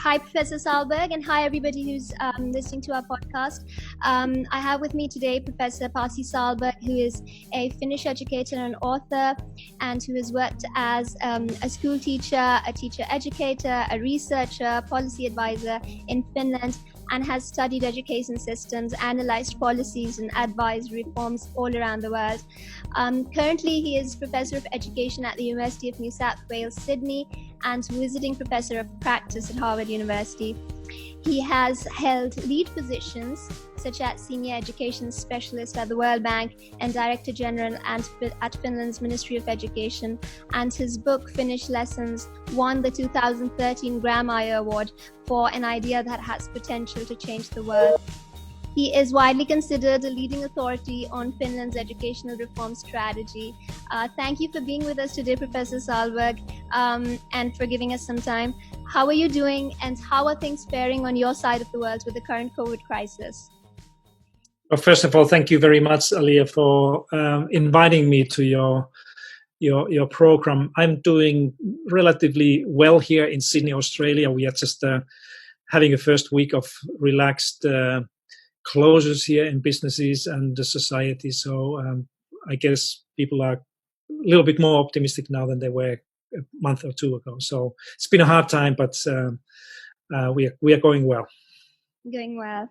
Hi, Professor Sahlberg, and hi, everybody who's listening to our podcast. I have with me today Professor Pasi Sahlberg, who is a Finnish educator and author, and who has worked as a school teacher, a teacher educator, a researcher, policy advisor in Finland, and has studied education systems, analyzed policies, and advised reforms all around the world. Currently, he is Professor of Education at the University of New South Wales, Sydney, and visiting Professor of Practice at Harvard University. He has held lead positions such as Senior Education Specialist at the World Bank and Director General at Finland's Ministry of Education. And his book, Finnish Lessons, won the 2013 Grawemeyer Award for an idea that has potential to change the world. He is widely considered a leading authority on Finland's educational reform strategy. Thank you for being with us today, Professor Sahlberg, and for giving us some time. How are you doing, and how are things faring on your side of the world with the current COVID crisis? Well, first of all, thank you very much, Alia, for inviting me to your program. I'm doing relatively well here in Sydney, Australia. We are just having a first week of relaxed closures here in businesses and the society. So I guess people are a little bit more optimistic now than they were a month or two ago. So it's been a hard time, but we are going well. Going well.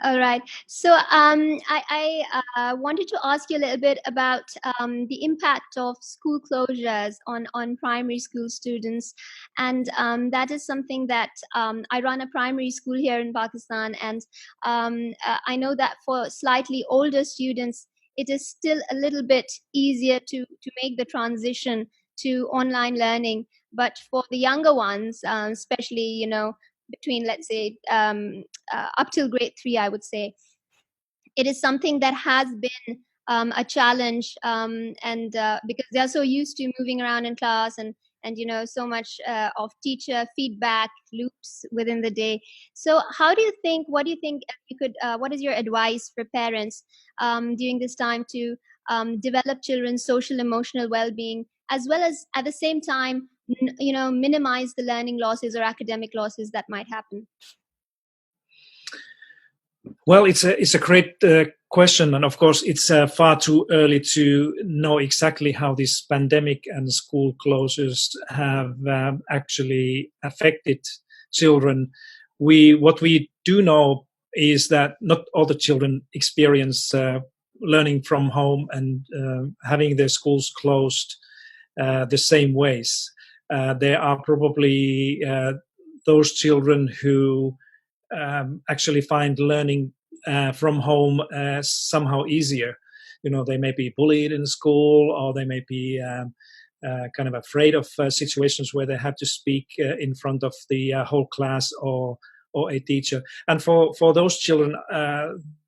All right. So I wanted to ask you a little bit about the impact of school closures on primary school students. And that is something that I run a primary school here in Pakistan. And I know that for slightly older students, it is still a little bit easier to make the transition to online learning. But for the younger ones, especially, between, let's say, up till grade 3, I would say, it is something that has been a challenge, and because they are so used to moving around in class and so much of teacher feedback loops within the day. So what do you think you could, what is your advice for parents during this time to develop children's social emotional well-being, as well as at the same time minimize the learning losses or academic losses that might happen? Well, it's a great question, and of course, it's far too early to know exactly how this pandemic and school closures have actually affected children. What we do know is that not all the children experience learning from home and having their schools closed the same ways. There are probably those children who actually find learning from home somehow easier. They may be bullied in school, or they may be kind of afraid of situations where they have to speak in front of the whole class or a teacher. And for those children,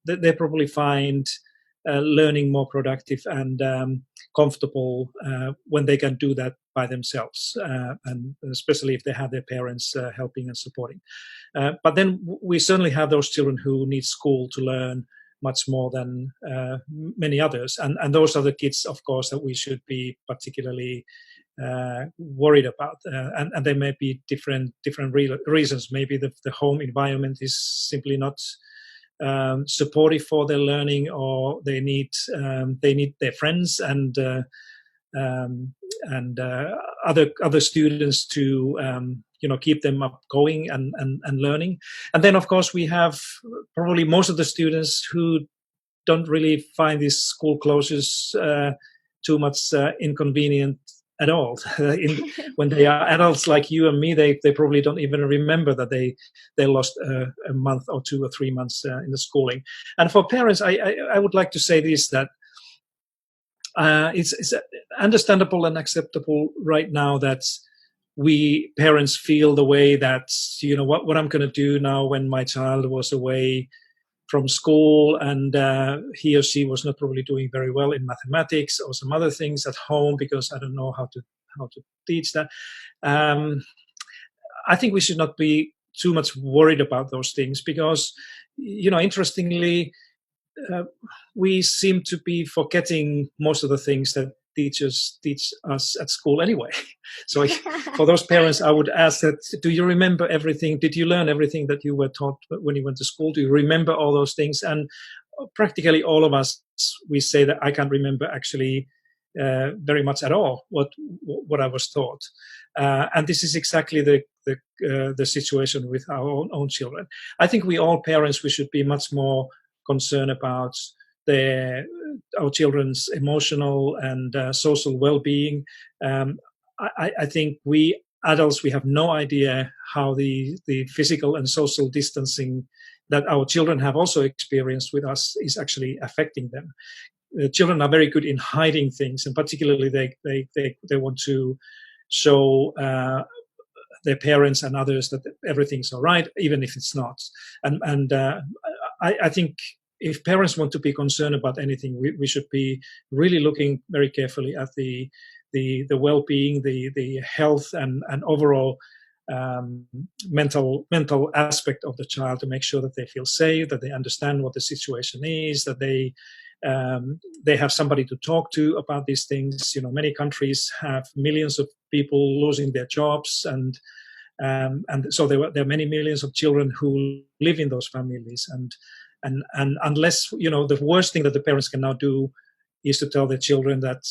they probably find learning more productive and comfortable when they can do that by themselves, and especially if they have their parents helping and supporting. But then we certainly have those children who need school to learn much more than many others, and those are the kids, of course, that we should be particularly worried about. And there may be different reasons. Maybe the home environment is simply not supportive for their learning, or they need their friends and other students to keep them up going and learning. And then, of course, we have probably most of the students who don't really find these school closures too much inconvenient at all. When they are adults like you and me, they probably don't even remember that they lost a month or 2 or 3 months in the schooling. And for parents, I would like to say this, that it's understandable and acceptable right now that we parents feel the way that, what I'm going to do now when my child was away from school and he or she was not probably doing very well in mathematics or some other things at home because I don't know how to teach that. I think we should not be too much worried about those things because, interestingly, we seem to be forgetting most of the things that teachers teach us at school anyway. So for those parents, I would ask that, do you remember everything? Did you learn everything that you were taught when you went to school? Do you remember all those things? And practically all of us, we say that I can't remember actually very much at all what I was taught. And this is exactly the situation with our own children. I think we all parents, we should be much more concerned about our children's emotional and social well-being. I think we adults, we have no idea how the physical and social distancing that our children have also experienced with us is actually affecting them. Children are very good in hiding things, and particularly they want to show their parents and others that everything's all right, even if it's not. And I think if parents want to be concerned about anything, we should be really looking very carefully at the well-being, the health, and overall mental aspect of the child, to make sure that they feel safe, that they understand what the situation is, that they have somebody to talk to about these things. Many countries have millions of people losing their jobs, and so there are many millions of children who live in those families. And unless, the worst thing that the parents can now do is to tell their children that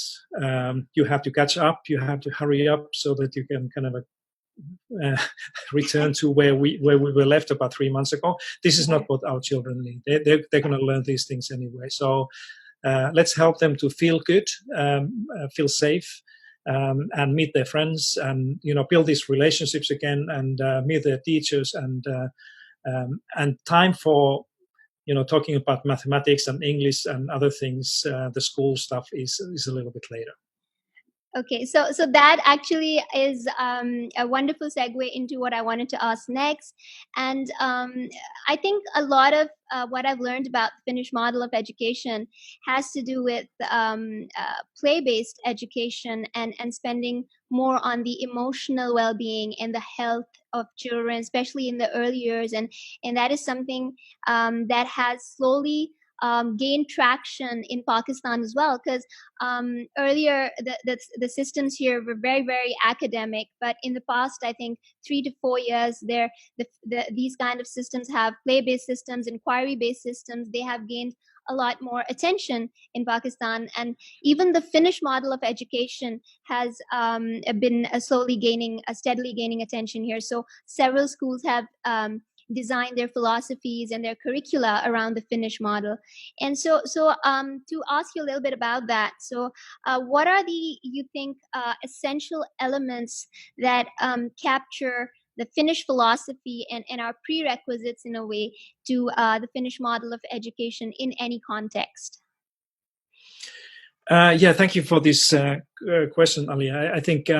you have to catch up, you have to hurry up so that you can kind of return to where we were left about 3 months ago. This is not what our children need. They're going to learn these things anyway. So let's help them to feel good, feel safe, and meet their friends, and build these relationships again, and meet their teachers, and time for talking about mathematics and English and other things, the school stuff is a little bit later. Okay, so that actually is a wonderful segue into what I wanted to ask next. And I think a lot of what I've learned about the Finnish model of education has to do with play-based education and spending more on the emotional well-being and the health of children, especially in the early years. And that is something that has slowly gained traction in Pakistan as well, because earlier the systems here were very, very academic, but in the past, I think 3 to 4 years, these kind of systems have play-based systems, inquiry-based systems. They have gained a lot more attention in Pakistan, and even the Finnish model of education has been steadily gaining attention here. So several schools have design their philosophies and their curricula around the Finnish model. And so to ask you a little bit about that, so what are you think essential elements that capture the Finnish philosophy and our prerequisites in a way to the Finnish model of education in any context? Thank you for this question, Ali. I think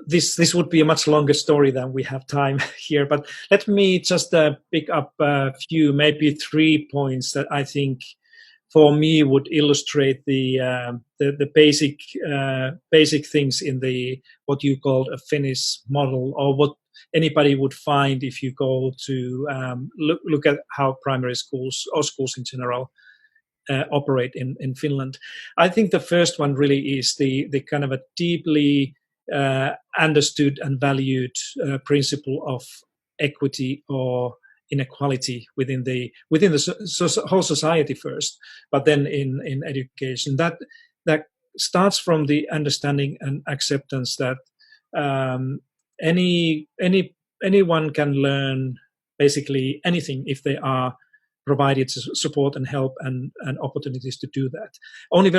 this would be a much longer story than we have time here, but let me just pick up a few, maybe 3 points that I think for me would illustrate the basic things in what you called a Finnish model, or what anybody would find if you go to look at how primary schools or schools in general operate in Finland. I think the first one really is the kind of a deeply understood and valued principle of equity or inequality within the whole society first, but then in education. That starts from the understanding and acceptance that anyone can learn basically anything if they are provided support and help and opportunities to do that. Only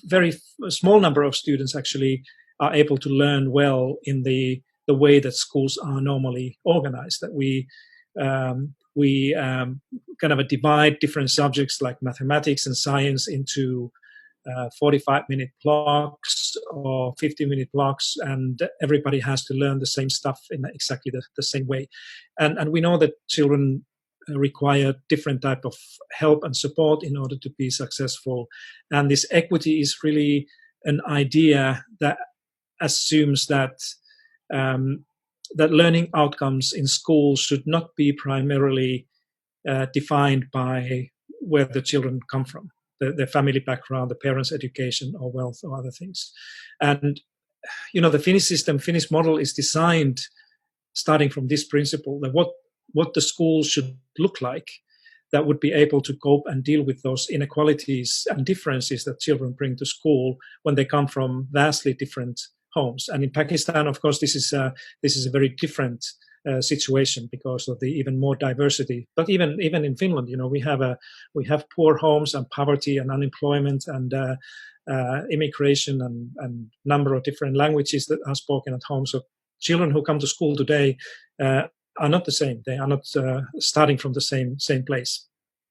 very small number of students actually are able to learn well in the way that schools are normally organized, that we kind of divide different subjects like mathematics and science into 45-minute blocks or 50-minute blocks, and everybody has to learn the same stuff in exactly the same way. And we know that children require different type of help and support in order to be successful. And this equity is really an idea that assumes that that learning outcomes in schools should not be primarily defined by where the children come from. the family background, the parents' education or wealth or other things. And the Finnish model is designed starting from this principle that what the school should look like that would be able to cope and deal with those inequalities and differences that children bring to school when they come from vastly different homes. And in Pakistan, of course, this is a very different situation because of the even more diversity. But even in Finland, we have poor homes and poverty and unemployment and immigration and number of different languages that are spoken at home. So children who come to school today are not the same. They are not starting from the same place.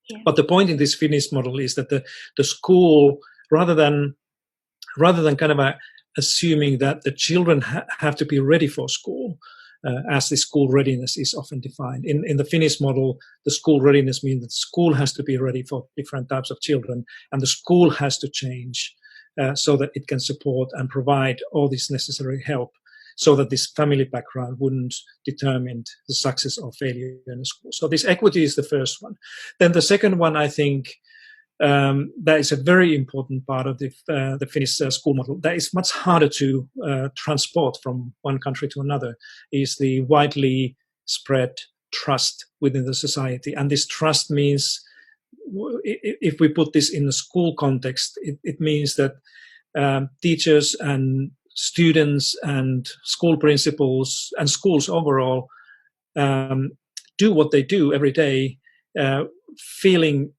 Yeah. But the point in this Finnish model is that the school, rather than kind of assuming that the children have to be ready for school, as the school readiness is often defined. In the Finnish model, the school readiness means that the school has to be ready for different types of children, and the school has to change so that it can support and provide all this necessary help, so that this family background wouldn't determine the success or failure in the school. So this equity is the first one. Then the second one, I think, that is a very important part of the Finnish school model. That is much harder to transport from one country to another, is the widely spread trust within the society. And this trust means, if we put this in the school context, it means that teachers and students and school principals and schools overall do what they do every day, feeling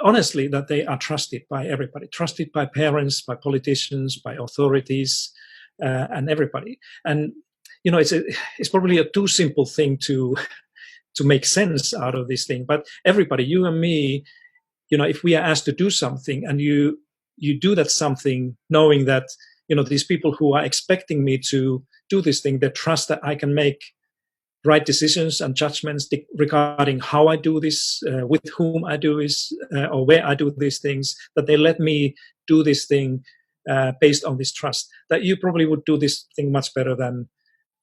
honestly that they are trusted by everybody, trusted by parents, by politicians, by authorities, and everybody. And it's probably a too simple thing to make sense out of this thing. But everybody, you and me, if we are asked to do something and you do that something, knowing that these people who are expecting me to do this thing, they trust that I can make right decisions and judgments regarding how I do this, with whom I do this, or where I do these things, that they let me do this thing based on this trust, that you probably would do this thing much better than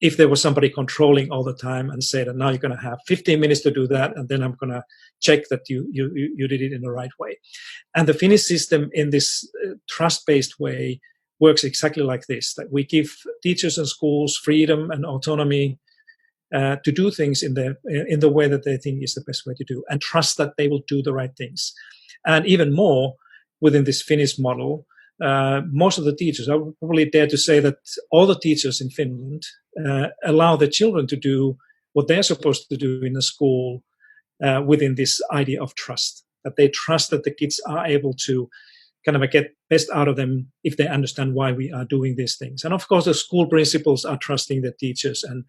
if there was somebody controlling all the time and say that now you're going to have 15 minutes to do that, and then I'm going to check that you did it in the right way. And the Finnish system in this trust-based way works exactly like this, that we give teachers and schools freedom and autonomy to do things in the way that they think is the best way to do, and trust that they will do the right things. And even more, within this Finnish model, most of the teachers, I would probably dare to say that all the teachers in Finland allow their children to do what they're supposed to do in the school within this idea of trust, that they trust that the kids are able to kind of get best out of them if they understand why we are doing these things. And of course, the school principals are trusting the teachers. And,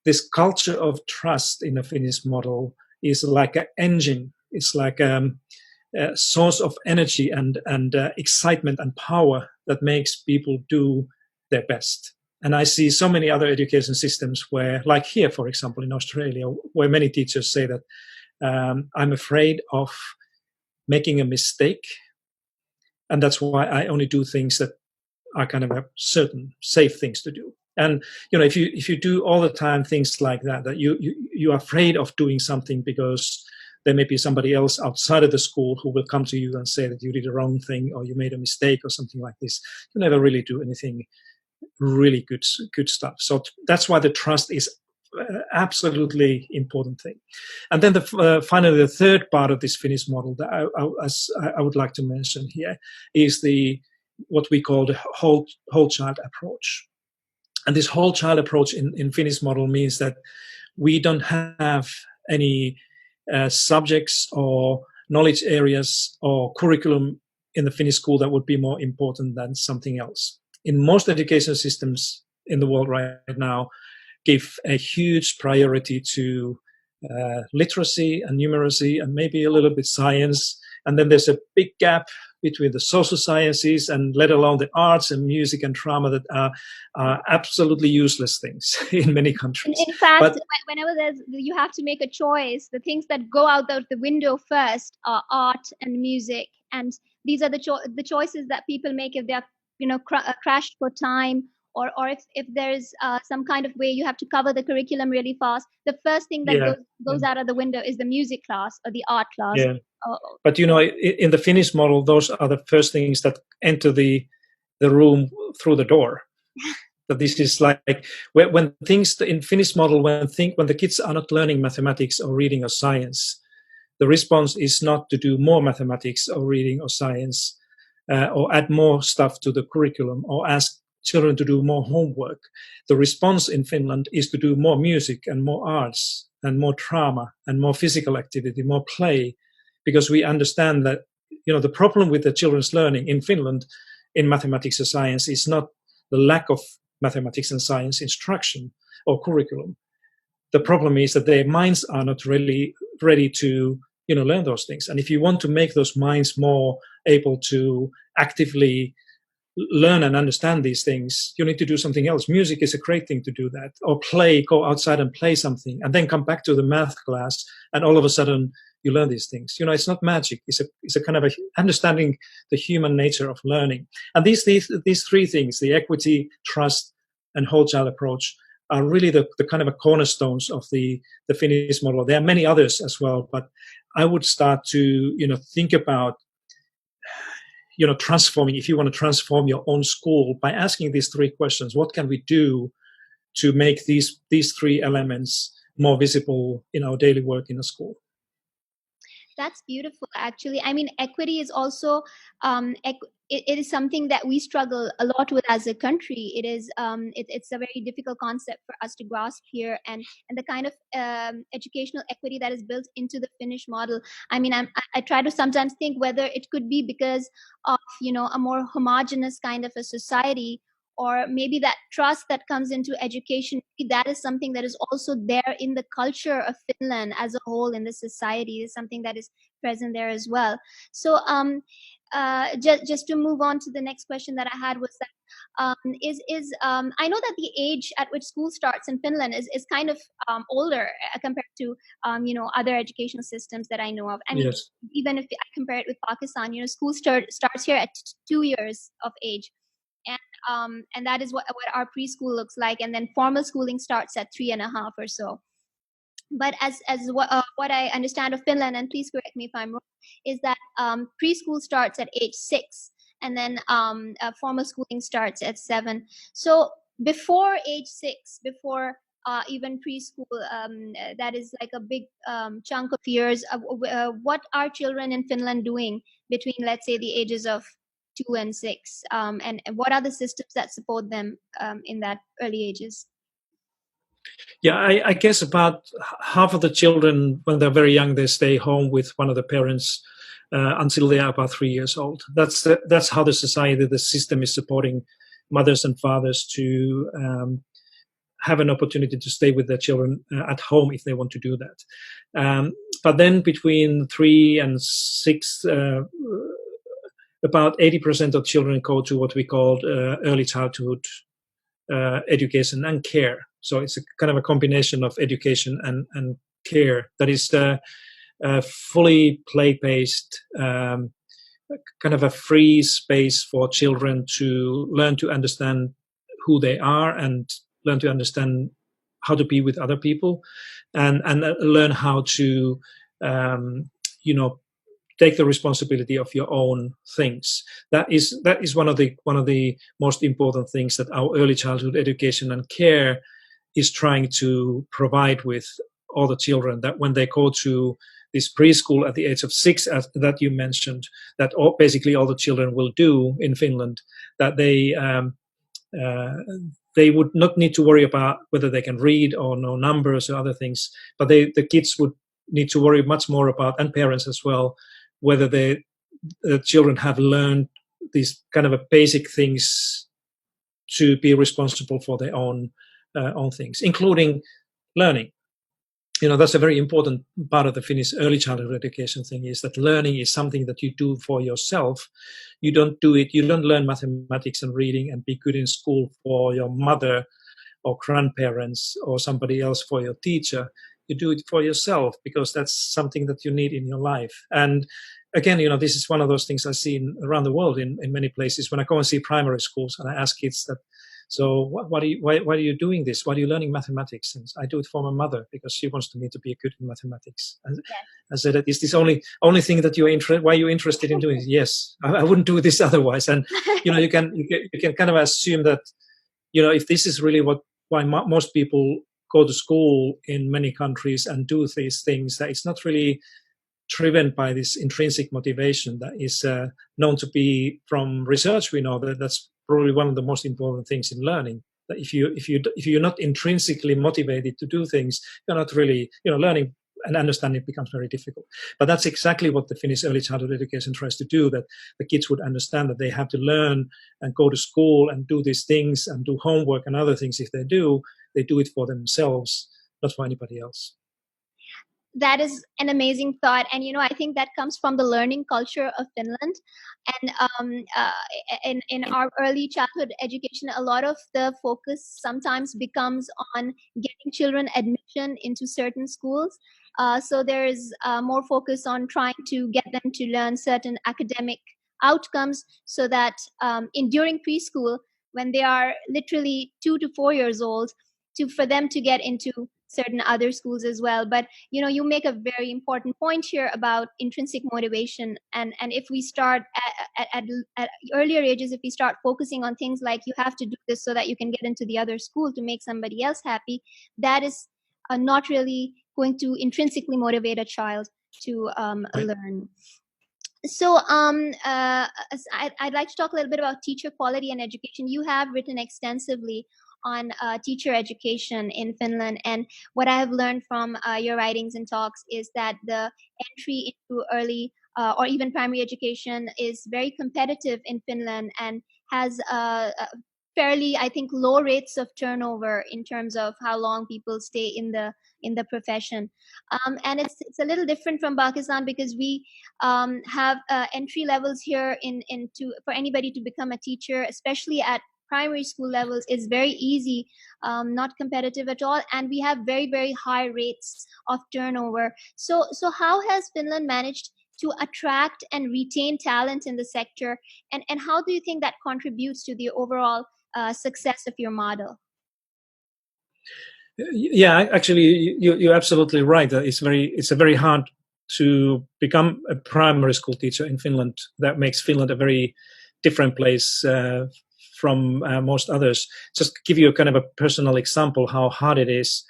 this culture of trust in the Finnish model is like an engine. It's like a source of energy and excitement and power that makes people do their best. And I see so many other education systems where, like here, for example, in Australia, where many teachers say that I'm afraid of making a mistake, and that's why I only do things that are kind of certain safe things to do. And if you do all the time things like that you are afraid of doing something because there may be somebody else outside of the school who will come to you and say that you did the wrong thing or you made a mistake or something like this, you never really do anything really good stuff. So that's why the trust is absolutely important thing. And then finally, the third part of this Finnish model that I would like to mention here is what we call the whole child approach. And this whole child approach in Finnish model means that we don't have any subjects or knowledge areas or curriculum in the Finnish school that would be more important than something else. In most education systems in the world right now, give a huge priority to literacy and numeracy and maybe a little bit science. And then there's a big gap between the social sciences and let alone the arts and music and drama that are absolutely useless things in many countries. In fact, whenever you have to make a choice, the things that go out the window first are art and music. And these are the choices that people make if they are crashed for time or if there's some kind of way you have to cover the curriculum really fast, the first thing that Yeah. goes out of the window is the music class or the art class. Yeah. But in the Finnish model, those are the first things that enter the room through the door. That this is like when things in Finnish model, when the kids are not learning mathematics or reading or science, the response is not to do more mathematics or reading or science, or add more stuff to the curriculum or ask children to do more homework. The response in Finland is to do more music and more arts and more drama and more physical activity, more play, because we understand that the problem with the children's learning in Finland in mathematics and science is not the lack of mathematics and science instruction or curriculum. The problem is that their minds are not really ready to learn those things. And if you want to make those minds more able to actively learn and understand these things, you need to do something else. Music is a great thing to do that, or go outside and play something, and then come back to the math class, and all of a sudden you learn these things. It's not magic. It's a kind of understanding the human nature of learning. And these three things, the equity, trust, and whole child approach, are really the kind of a cornerstones of the Finnish model. There are many others as well, but I would start to think about transforming. If you want to transform your own school, by asking these three questions: what can we do to make these three elements more visible in our daily work in a school? That's beautiful, actually. I mean, equity is also it is something that we struggle a lot with as a country. It is it's a very difficult concept for us to grasp here, and the kind of educational equity that is built into the Finnish model. I mean, I try to sometimes think whether it could be because of a more homogenous kind of a society, or maybe that trust that comes into education, that is something that is also there in the culture of Finland as a whole, in the society, is something that is present there as well. So just to move on to the next question that I had was that I know that the age at which school starts in Finland is kind of older compared to other educational systems that I know of. I mean, yes. Even if I compare it with Pakistan, school starts here at 2 years of age. And that is what our preschool looks like, and then formal schooling starts at 3.5 or so. But as what I understand of Finland, and please correct me if I'm wrong, is that preschool starts at age 6, and then formal schooling starts at 7. So before age 6, before even preschool, that is like a big chunk of years. What are children in Finland doing between, let's say, the ages of 2 and 6, and what are the systems that support them in that early ages? Yeah, I guess about half of the children, when they're very young, they stay home with one of the parents until they are about 3 years old. That's how the society, the system, is supporting mothers and fathers to have an opportunity to stay with their children at home if they want to do that. But then between 3 and 6, about 80% of children go to what we call early childhood education and care. So it's a kind of a combination of education and care that is fully play-based, kind of a free space for children to learn to understand who they are and learn to understand how to be with other people, and learn how to take the responsibility of your own things. That is one of the most important things that our early childhood education and care is trying to provide with all the children, that when they go to this preschool at the age of 6, that you mentioned, that basically all the children will do in Finland, that they would not need to worry about whether they can read or know numbers or other things, but the kids would need to worry much more about, and parents as well, whether the children have learned these kind of a basic things to be responsible for their own things, including learning. That's a very important part of the Finnish early childhood education thing, is that learning is something that you do for yourself. You don't learn mathematics and reading and be good in school for your mother or grandparents or somebody else, for your teacher. You do it for yourself because that's something that you need in your life. And again, this is one of those things I see around the world in many places. When I go and see primary schools and I ask kids that, So why are you doing this? Why are you learning mathematics? And I do it for my mother because she wants me to be good in mathematics. And I said, is this only thing that why you're interested in doing it? Yes, I wouldn't do this otherwise. And you can kind of assume that if this is really why most people go to school in many countries and do these things, that it's not really driven by this intrinsic motivation that is known to be, from research we know that's probably one of the most important things in learning. That if you're not intrinsically motivated to do things, you're not really learning and understanding becomes very difficult. But that's exactly what the Finnish early childhood education tries to do, that the kids would understand that they have to learn and go to school and do these things and do homework and other things. If they do it for themselves, not for anybody else. That is an amazing thought. And, I think that comes from the learning culture of Finland. And in our early childhood education, a lot of the focus sometimes becomes on getting children admission into certain schools. So there is more focus on trying to get them to learn certain academic outcomes, so that during preschool, when they are literally 2 to 4 years old, for them to get into certain other schools as well. But you make a very important point here about intrinsic motivation, and if we start at earlier ages, if we start focusing on things like you have to do this so that you can get into the other school to make somebody else happy, that is not really going to intrinsically motivate a child to learn. So I'd like to talk a little bit about teacher quality and education. You have written extensively on teacher education in Finland, and what I have learned from your writings and talks is that the entry into early or even primary education is very competitive in Finland and has fairly, I think, low rates of turnover in terms of how long people stay in the profession. And it's a little different from Pakistan, because we have entry levels here for anybody to become a teacher, especially at primary school levels, is very easy, not competitive at all, and we have very, very high rates of turnover. So how has Finland managed to attract and retain talent in the sector, and how do you think that contributes to the overall success of your model? Yeah, actually, you're absolutely right. It's a very hard to become a primary school teacher in Finland. That makes Finland a very different place from most others. Just give you a kind of a personal example how hard it is.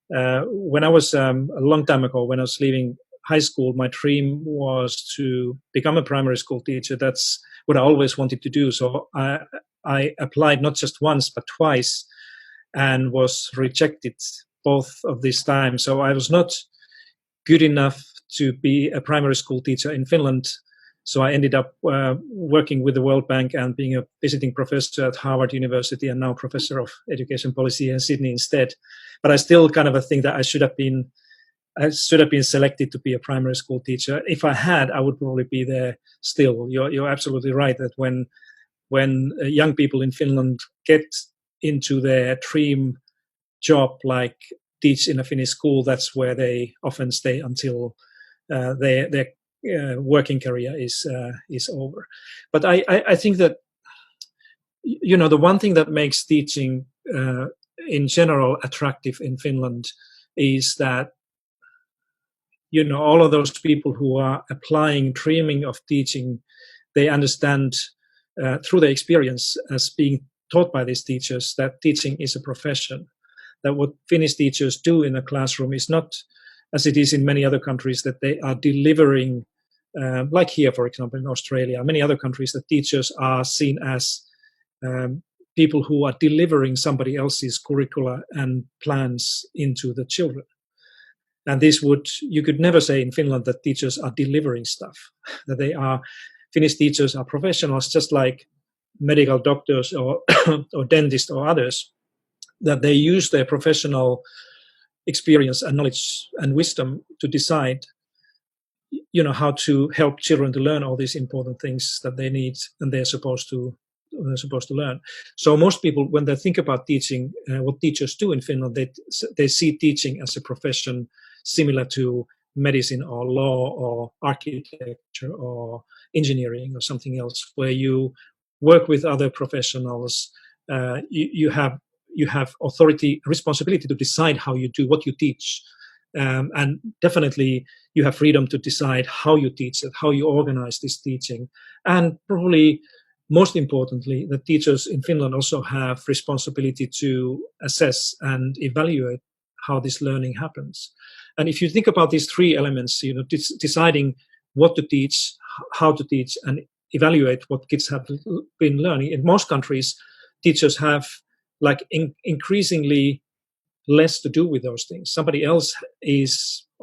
When I was a long time ago, when I was leaving high school, my dream was to become a primary school teacher. That's what I always wanted to do. So I applied not just once but twice, and was rejected both of these times. So I was not good enough to be a primary school teacher in Finland. So I ended up working with the World Bank and being a visiting professor at Harvard University, and now professor of education policy in Sydney instead. But I still kind of think that I should have been selected to be a primary school teacher. If I had, I would probably be there still. You're absolutely right that when young people in Finland get into their dream job, like teach in a Finnish school, that's where they often stay until their working career is over. But I think that the one thing that makes teaching in general attractive in Finland is that all of those people who are applying, dreaming of teaching, they understand through their experience as being taught by these teachers that teaching is a profession, that what Finnish teachers do in a classroom is not, as it is in many other countries, that they are delivering, like here, for example, in Australia, many other countries, that teachers are seen as people who are delivering somebody else's curricula and plans into the children. And you could never say in Finland that teachers are delivering stuff, that Finnish teachers are professionals, just like medical doctors or dentists or others, that they use their professional experience and knowledge and wisdom to decide, how to help children to learn all these important things that they need and they're supposed to learn. So most people, when they think about teaching, what teachers do in Finland, they see teaching as a profession similar to medicine or law or architecture or engineering or something else, where you work with other professionals you have authority, responsibility to decide how you do what you teach, and definitely you have freedom to decide how you teach it, how you organize this teaching, and probably most importantly, the teachers in Finland also have responsibility to assess and evaluate how this learning happens. And if you think about these three elements, deciding what to teach, how to teach, and evaluate what kids have been learning. In most countries, teachers have increasingly less to do with those things. Somebody else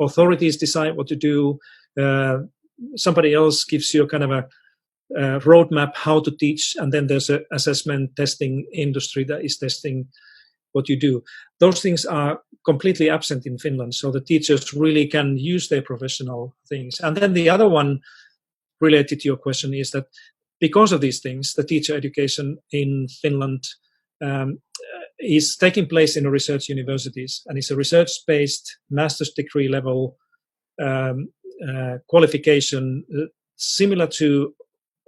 authorities decide what to do. Somebody else gives you a kind of a roadmap how to teach, and then there's an assessment testing industry that is testing what you do. Those things are completely absent in Finland, so the teachers really can use their professional things. And then the other one related to your question is that because of these things, the teacher education in Finland is taking place in research universities, and it's a research-based master's degree level qualification, similar to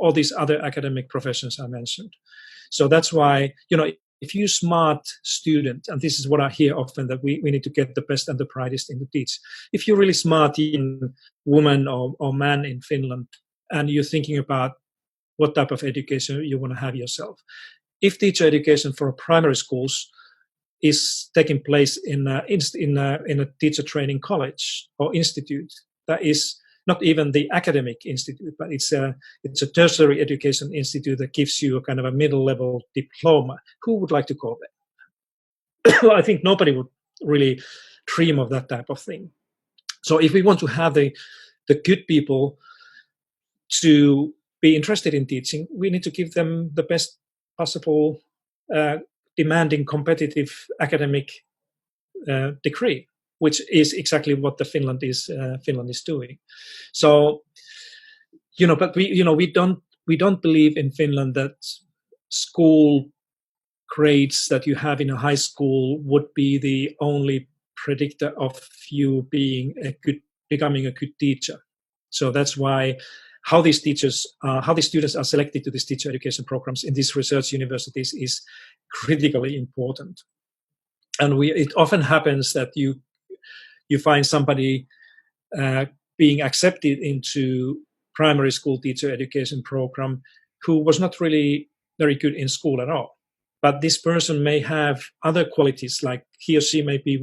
all these other academic professions I mentioned. So that's why, if you're a smart student, and this is what I hear often, that we need to get the best and the brightest in to teach. If you're really smart woman or man in Finland, and you're thinking about what type of education you want to have yourself, if teacher education for primary schools is taking place in a teacher training college or institute, that is not even the academic institute, but it's a tertiary education institute that gives you a kind of a middle level diploma. Who would like to go there? I think nobody would really dream of that type of thing. So if we want to have the good people to be interested in teaching, we need to give them the best possible demanding competitive academic degree, which is exactly what the Finland is doing. So, but we don't believe in Finland that school grades that you have in a high school would be the only predictor of you becoming a good teacher. So that's why how these students are selected to these teacher education programs in these research universities is critically important. And it often happens that you find somebody being accepted into primary school teacher education program who was not really very good in school at all. But this person may have other qualities, like he or she may be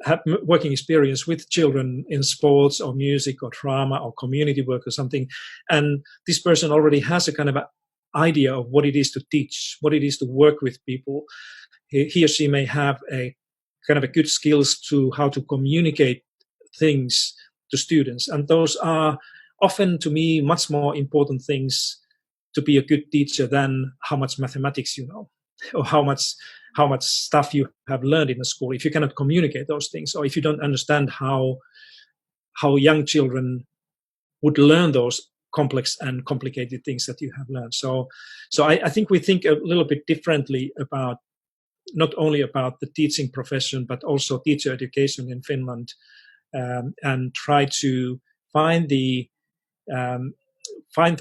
have working experience with children in sports or music or drama or community work or something. And this person already has a kind of idea of what it is to teach, what it is to work with people. He or she may have a kind of a good skills to how to communicate things to students. And those are often, to me, much more important things to be a good teacher than how much mathematics you know, or how much stuff you have learned in the school. If you cannot communicate those things, or if you don't understand how young children would learn those complex and complicated things that you have learned. So I think we think a little bit differently about not only about the teaching profession, but also teacher education in Finland, and try to find the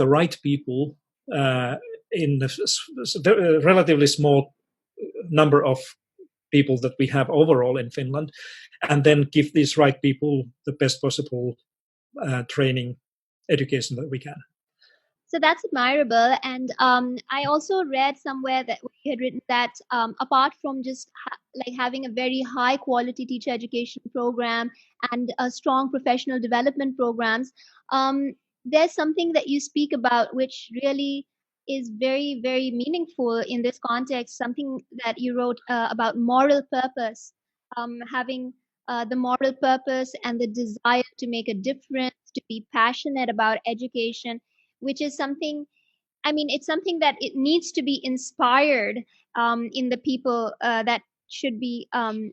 right people in the relatively small number of people that we have overall in Finland, and then give these right people the best possible training education that we can. So that's admirable. And I also read somewhere that you had written that apart from just having a very high quality teacher education program and strong professional development programs, there's something that you speak about which really is very, very meaningful in this context, something that you wrote about moral purpose, having the moral purpose and the desire to make a difference, to be passionate about education, which is something, it's something that it needs to be inspired in the people that should be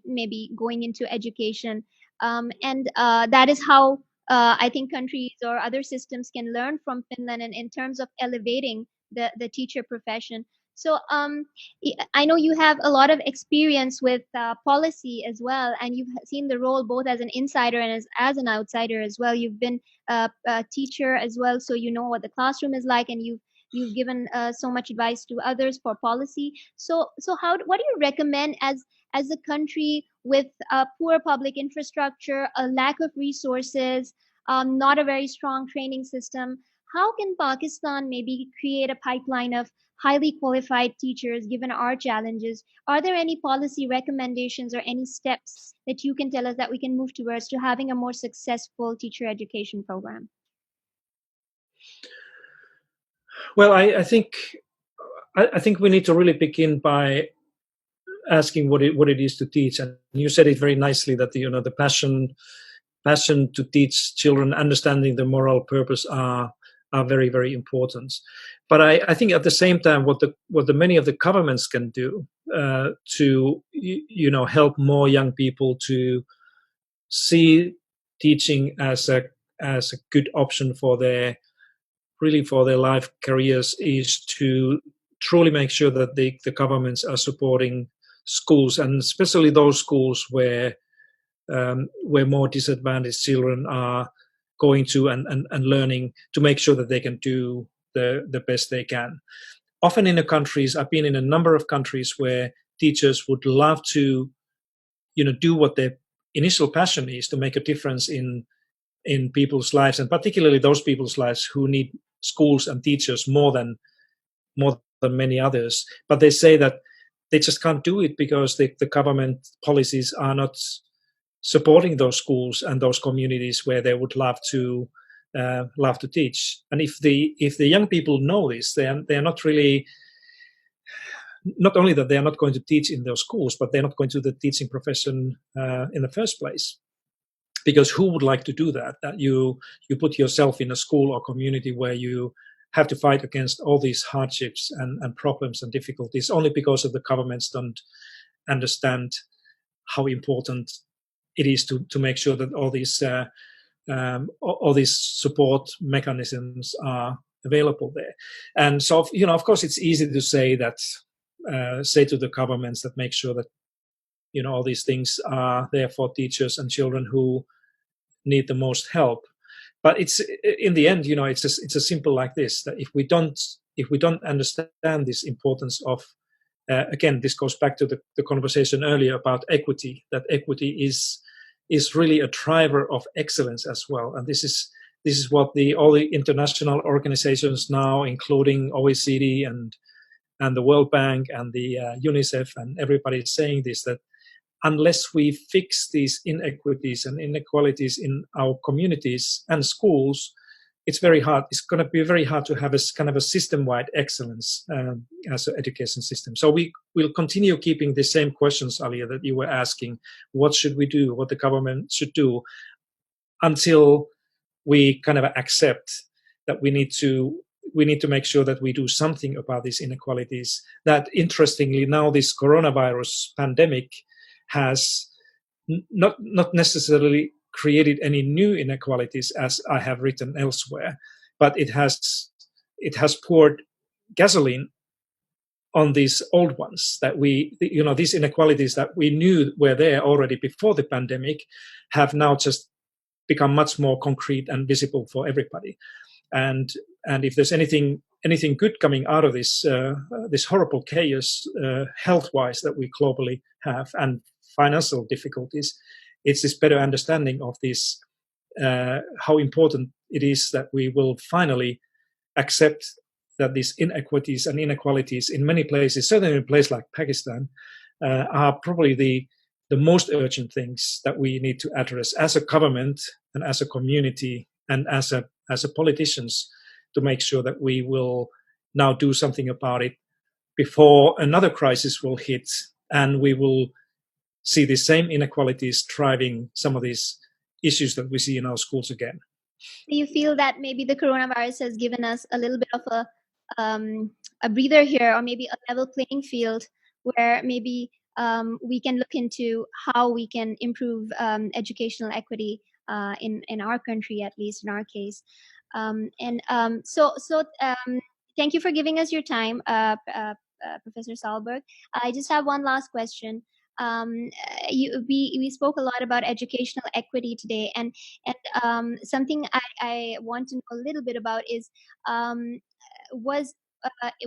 maybe going into education. And that is how I think countries or other systems can learn from Finland in terms of elevating the teacher profession. So I know you have a lot of experience with policy as well, and you've seen the role both as an insider and as an outsider as well. You've been a teacher as well, so you know what the classroom is like, and You've given so much advice to others for policy. So what do you recommend as a country with poor public infrastructure, a lack of resources, not a very strong training system? How can Pakistan maybe create a pipeline of highly qualified teachers given our challenges? Are there any policy recommendations or any steps that you can tell us that we can move towards to having a more successful teacher education program? Well, I think we need to really begin by asking what it is to teach. And you said it very nicely that the passion to teach children, understanding the moral purpose are very, very important. But I think at the same time, what the many of the governments can do to help more young people to see teaching as a good option for their life careers is to truly make sure that the governments are supporting schools, and especially those schools where more disadvantaged children are going to and learning, to make sure that they can do the best they can. Often in the countries, I've been in a number of countries where teachers would love to, do what their initial passion is, to make a difference in people's lives, and particularly those people's lives who need schools and teachers more than many others. But they say that they just can't do it because the government policies are not supporting those schools and those communities where they would love to teach. And if the young people know this, they are not really, not only that they are not going to teach in those schools, but they're not going to the teaching profession in the first place. Because who would like to do that? That you put yourself in a school or community where you have to fight against all these hardships and problems and difficulties only because of the governments don't understand how important it is to make sure that all these support mechanisms are available there. And so, of course, it's easy to say that, say to the governments that make sure that, all these things are there for teachers and children who need the most help. But it's, in the end, it's as simple like this, that if we don't understand this importance of, again, this goes back to the conversation earlier about equity, that equity is really a driver of excellence as well. And this is what all the international organizations now, including OECD and the World Bank and the UNICEF and everybody is saying this, that unless we fix these inequities and inequalities in our communities and schools, it's very hard. It's going to be very hard to have a kind of a system-wide excellence as an education system. So we will continue keeping the same questions, Alia, that you were asking. What should we do? What the government should do, until we kind of accept that we need to make sure that we do something about these inequalities. That, interestingly, now this coronavirus pandemic has not necessarily created any new inequalities, as I have written elsewhere, but it has poured gasoline on these old ones that these inequalities that we knew were there already before the pandemic have now just become much more concrete and visible for everybody. And if there's anything good coming out of this horrible chaos, health-wise, that we globally have, and financial difficulties, it's this better understanding of this, how important it is that we will finally accept that these inequities and inequalities in many places, certainly in a place like Pakistan, are probably the most urgent things that we need to address as a government and as a community and as a politicians, to make sure that we will now do something about it before another crisis will hit and we will see the same inequalities driving some of these issues that we see in our schools again. Do you feel that maybe the coronavirus has given us a little bit of a breather here, or maybe a level playing field where maybe we can look into how we can improve educational equity in our country, at least in our case? So thank you for giving us your time, Professor Sahlberg. I just have one last question. We spoke a lot about educational equity today, and something I want to know a little bit about is, was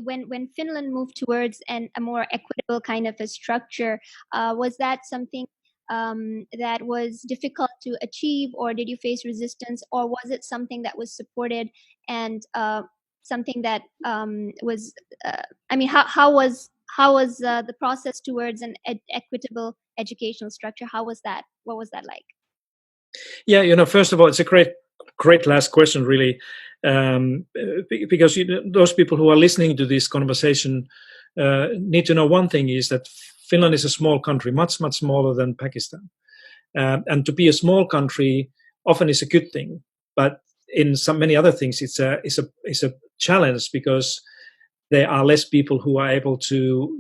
when Finland moved towards a more equitable kind of a structure, was that something that was difficult to achieve, or did you face resistance, or was it something that was supported and something that was? I mean, how was the process towards an equitable educational structure? How was that? What was that like? Yeah, first of all, it's a great last question, really, because those people who are listening to this conversation need to know one thing is that Finland is a small country, much, much smaller than Pakistan. And to be a small country often is a good thing, but in many other things, it's a challenge because there are less people who are able to,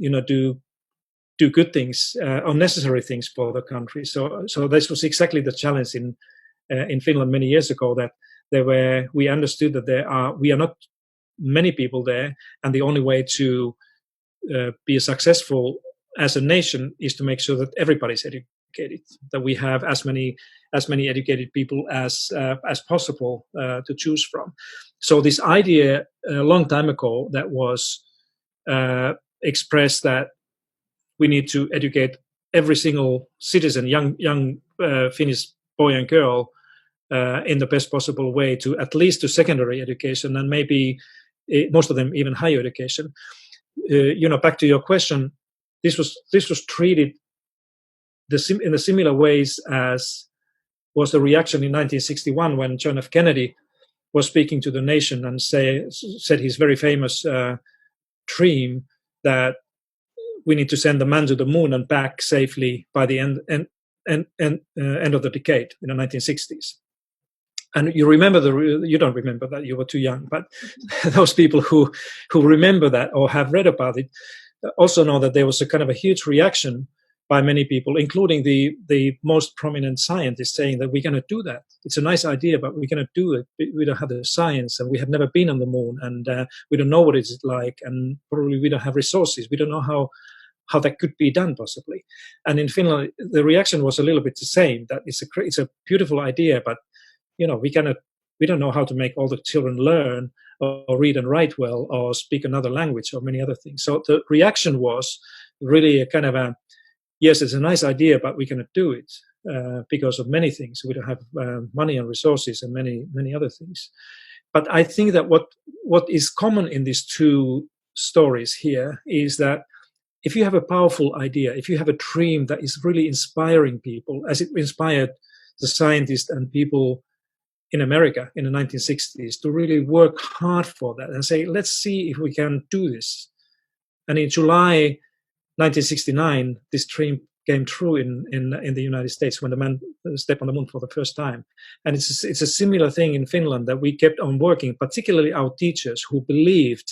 do good things, or necessary things for the country. So this was exactly the challenge in Finland many years ago, that we understood that we are not many people there, and the only way to be successful as a nation is to make sure that everybody's educated, that we have as many educated people as possible to choose from. So this idea a long time ago that was expressed, that we need to educate every single citizen, young Finnish boy and girl, in the best possible way, to at least to secondary education, and maybe most of them even higher education. Back to your question, this was treated in the similar ways as was the reaction in 1961 when John F. Kennedy was speaking to the nation and said his very famous dream that we need to send the man to the moon and back safely by the end of the decade in the 1960s. And you don't remember that, you were too young, but those people who remember that or have read about it also know that there was a kind of a huge reaction by many people, including the most prominent scientists, saying that we're going to do that. It's a nice idea, but we're going to do it. We don't have the science, and we have never been on the moon, and we don't know what it's like, and probably we don't have resources. We don't know how that could be done possibly. And in Finland, the reaction was a little bit the same, that it's a beautiful idea, but we don't know how to make all the children learn or read and write well or speak another language or many other things. So the reaction was really a kind of yes, it's a nice idea, but we cannot do it because of many things. We don't have money and resources and many other things. But I think that what is common in these two stories here is that if you have a powerful idea, if you have a dream that is really inspiring people, as it inspired the scientists and people in America in the 1960s to really work hard for that and say, let's see if we can do this. And in July 1969, this dream came true in the United States when the man stepped on the moon for the first time. And it's a similar thing in Finland, that we kept on working, particularly our teachers who believed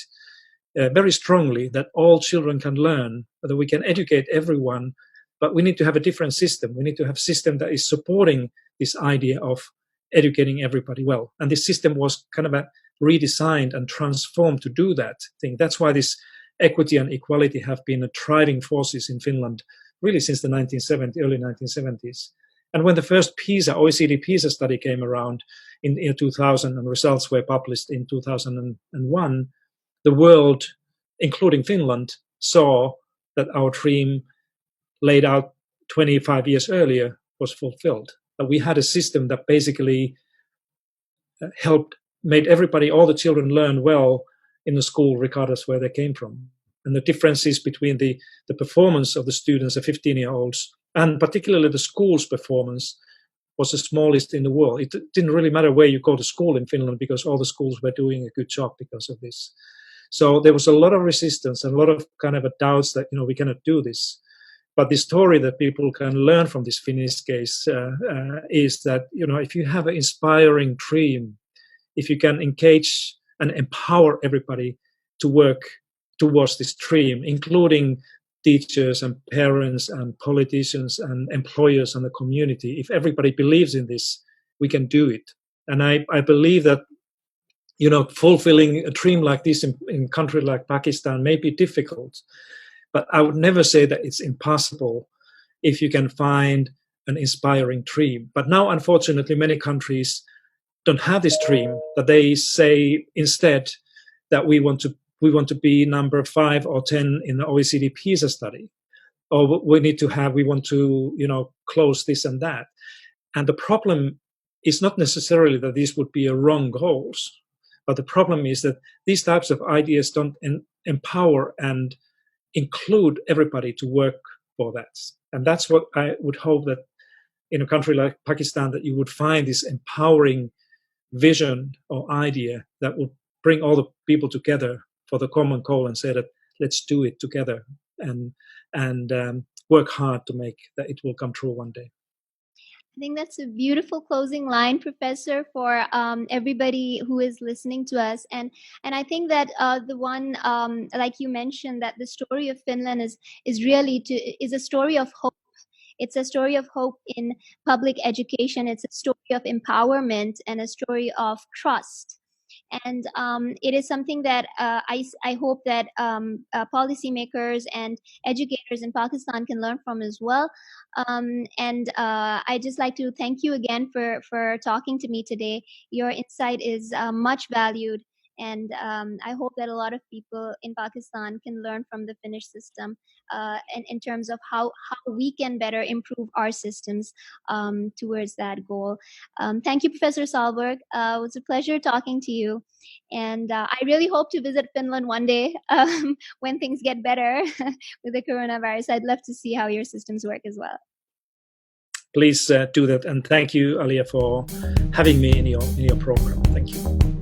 very strongly that all children can learn, that we can educate everyone, but we need to have a different system. We need to have a system that is supporting this idea of educating everybody well. And this system was kind of redesigned and transformed to do that thing. That's why this equity and equality have been driving forces in Finland really since the early 1970s. And when the first OECD PISA study came around in 2000 and results were published in 2001, the world, including Finland, saw that our dream laid out 25 years earlier was fulfilled. That we had a system that basically made everybody, all the children, learn well in the school, regardless where they came from. And the differences between the performance of the students, the 15-year-olds, and particularly the school's performance, was the smallest in the world. It didn't really matter where you go to school in Finland because all the schools were doing a good job because of this. So there was a lot of resistance and a lot of kind of doubts that, we cannot do this. But the story that people can learn from this Finnish case is that, if you have an inspiring dream, if you can engage and empower everybody to work towards this dream, including teachers and parents and politicians and employers and the community, if everybody believes in this, we can do it. And I believe that, fulfilling a dream like this in a country like Pakistan may be difficult, but I would never say that it's impossible if you can find an inspiring dream. But now, unfortunately, many countries don't have this dream, that they say instead that we want to we want to be number 5 or 10 in the OECD PISA study, or we want to close this and that. And the problem is not necessarily that these would be wrong goals, but the problem is that these types of ideas don't empower and include everybody to work for that. And that's what I would hope, that in a country like Pakistan, that you would find this empowering vision or idea that would bring all the people together for the common goal and say that let's do it together and work hard to make that it will come true one day. I think that's a beautiful closing line, Professor, for everybody who is listening to us. And I think that the one, like you mentioned, that the story of Finland is really is a story of hope. It's a story of hope in public education. It's a story of empowerment and a story of trust. And it is something that I hope that policymakers and educators in Pakistan can learn from as well. And I just like to thank you again for talking to me today. Your insight is much valued. And I hope that a lot of people in Pakistan can learn from the Finnish system in terms of how we can better improve our systems towards that goal. Thank you, Professor Sahlberg. It was a pleasure talking to you. And I really hope to visit Finland one day when things get better with the coronavirus. I'd love to see how your systems work as well. Please do that. And thank you, Alia, for having me in your program. Thank you.